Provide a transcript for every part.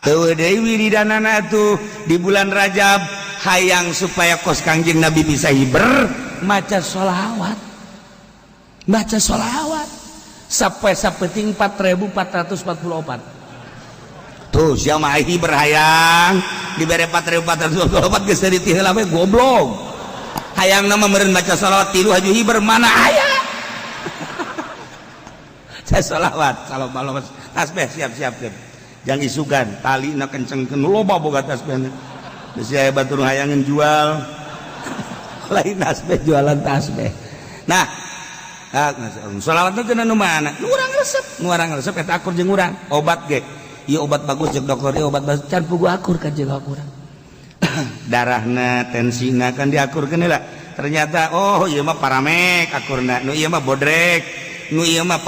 wiridanana tuh di bulan Rajab hayang supaya kos Kangjeng Nabi bisa hiber maca sholawat sampai sapeting 4444 tuh siapa hiber hayang dibere 4444 geus di tiheula we goblok hayang nama meureun maca sholawat tilu haju hiber mana aya saya sholawat tasbih siap jangan isugan tali na kencengkeun loba boga tasbih geus aya batur hayangan jual lain tasbih jualan tasbih nah sholawat teh nu mana nu urang resep eta akur jeung urang obat ge ieu obat bagus jeung dokter ieu obat bagus can pugu akur ka jeung urang darahna tensina kan diakurkeun heula ternyata oh ieu mah paramek akurna nu ieu mah bodrek nu ieu mah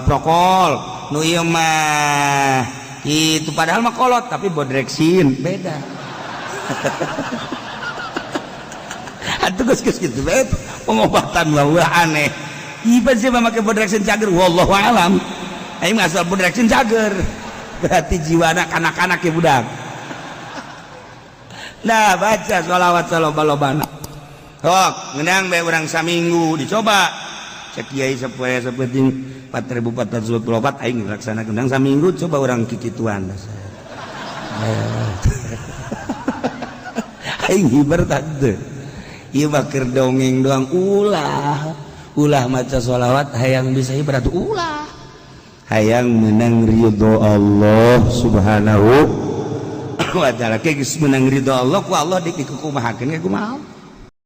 prokol nu ieu mah itu padahal mah kolot tapi bodreksin beda atuh geus kitu bae pengobatan mah aneh ieu sih mah make bodreksin cager wallahu alam aing mah asal bodreksin cager berarti jiwana kanak-kanak ya budak nah baca sholawat loba-lobana hok ngeunang bae urang saminggu dicoba cek kiai sapoe sapenting 4444 aing laksana gendang saminggu coba orang kikituan aing hiber tante ieu mah keur dongeng doang ulah maca sholawat hayang bisa hiber atuh ulah hayang menang ridho Allah subhanahu wa ta'ala geus menang ridho Allah ku Allah dik dikukumahakeun ge kumaha